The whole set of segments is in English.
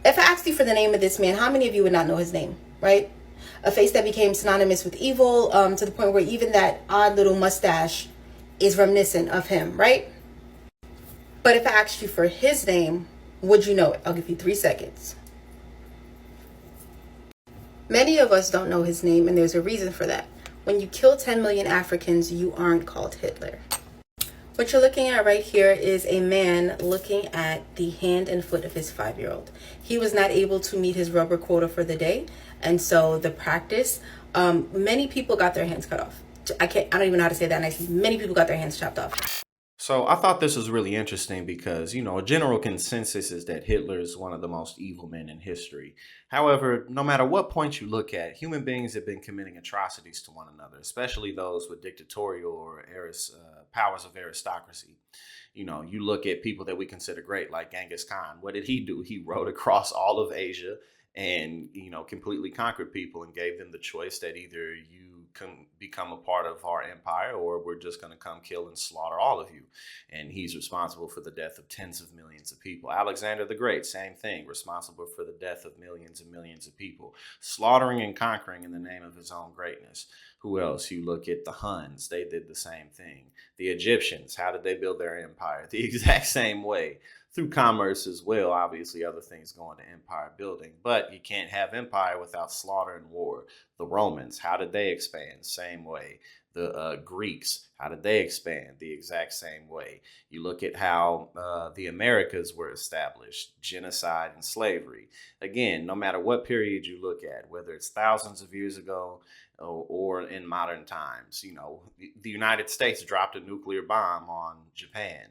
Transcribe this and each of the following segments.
If I asked you for the name of this man, how many of you would not know his name, right? A face that became synonymous with evil, to the point where even that odd little mustache is reminiscent of him, right? But if I asked you for his name, would you know it? I'll give you 3 seconds. Many of us don't know his name, and there's a reason for that. When you kill 10 million Africans, you aren't called Hitler. What you're looking at right here is a man looking at the hand and foot of his 5-year-old. He was not able to meet his rubber quota for the day, and so the practice, many people got their hands cut off. I don't even know how to say that nicely. Many people got their hands chopped off. So I thought this was really interesting because, a general consensus is that Hitler is one of the most evil men in history. However, no matter what point you look at, human beings have been committing atrocities to one another, especially those with dictatorial or powers of aristocracy. You look at people that we consider great, like Genghis Khan. What did he do? He rode across all of Asia and, completely conquered people and gave them the choice that either you can become a part of our empire or we're just going to come kill and slaughter all of you. And he's responsible for the death of tens of millions of people. Alexander the Great, same thing, responsible for the death of millions and millions of people, slaughtering and conquering in the name of his own greatness. Who else? You look at the Huns, they did the same thing. The Egyptians, how did they build their empire? The exact same way. Through commerce as well, obviously other things go into empire building, but you can't have empire without slaughter and war. The Romans, how did they expand? Same way. The Greeks, how did they expand? The exact same way. You look at how the Americas were established, genocide and slavery. Again, no matter what period you look at, whether it's thousands of years ago or in modern times, the United States dropped a nuclear bomb on Japan.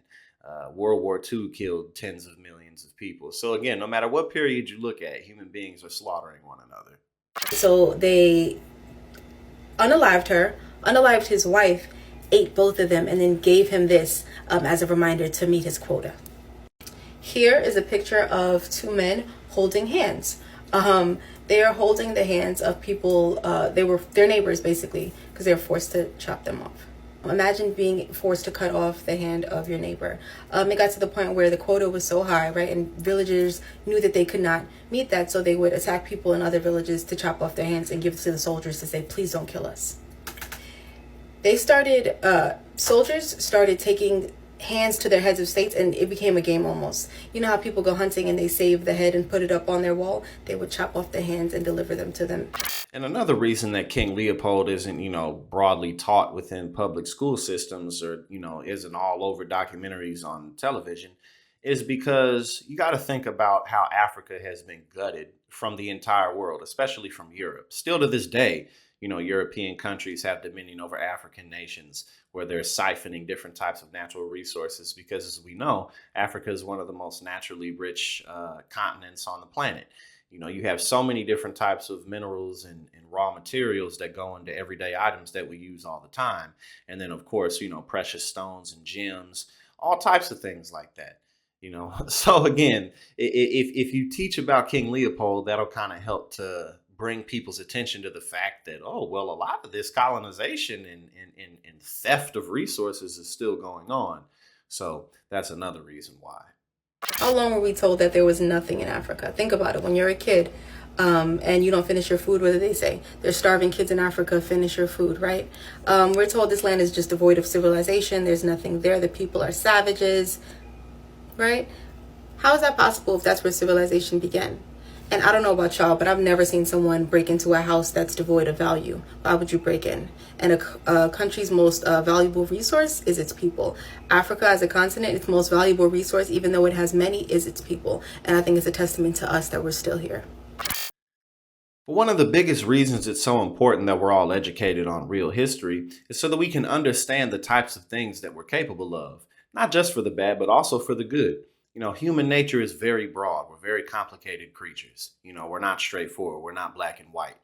World War II killed tens of millions of people. So again, no matter what period you look at, human beings are slaughtering one another. So they unalived her, unalived his wife, ate both of them, and then gave him this as a reminder to meet his quota. Here is a picture of two men holding hands. They are holding the hands of people, they were their neighbors basically, because they were forced to chop them off. Imagine being forced to cut off the hand of your neighbor. It got to the point where the quota was so high, right? And villagers knew that they could not meet that, so they would attack people in other villages to chop off their hands and give it to the soldiers to say, please don't kill us. Soldiers started taking hands to their heads of states, and it became a game almost. You know how people go hunting and they save the head and put it up on their wall? They would chop off the hands and deliver them to them. And another reason that King Leopold isn't, broadly taught within public school systems or, isn't all over documentaries on television is because you got to think about how Africa has been gutted from the entire world, especially from Europe. Still to this day, European countries have dominion over African nations where they're siphoning different types of natural resources because, as we know, Africa is one of the most naturally rich continents on the planet. You have so many different types of minerals and raw materials that go into everyday items that we use all the time. And then, of course, precious stones and gems, all types of things like that. So again, if you teach about King Leopold, that'll kind of help to bring people's attention to the fact that, oh, well, a lot of this colonization and theft of resources is still going on. So that's another reason why. How long were we told that there was nothing in Africa? Think about it. When you're a kid and you don't finish your food, what do they say? There's starving kids in Africa, finish your food, right? We're told this land is just devoid of civilization. There's nothing there. The people are savages, right? How is that possible if that's where civilization began? And I don't know about y'all, but I've never seen someone break into a house that's devoid of value. Why would you break in? And a country's most valuable resource is its people. Africa as a continent, its most valuable resource, even though it has many, is its people. And I think it's a testament to us that we're still here. But one of the biggest reasons it's so important that we're all educated on real history is so that we can understand the types of things that we're capable of, not just for the bad, but also for the good. Human nature is very broad. We're very complicated creatures. We're not straightforward. We're not black and white.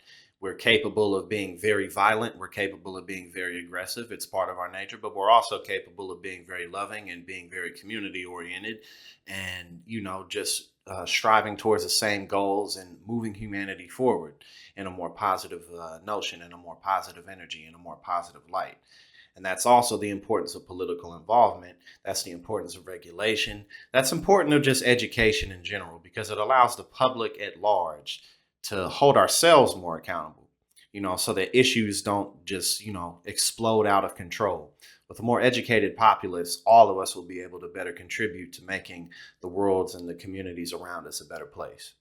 We're capable of being very violent. We're capable of being very aggressive. It's part of our nature, but we're also capable of being very loving and being very community oriented and, just striving towards the same goals and moving humanity forward in a more positive notion, in a more positive energy, in a more positive light. And that's also the importance of political involvement. That's the importance of regulation. That's important of just education in general because it allows the public at large to hold ourselves more accountable, so that issues don't just, explode out of control. With a more educated populace, all of us will be able to better contribute to making the worlds and the communities around us a better place.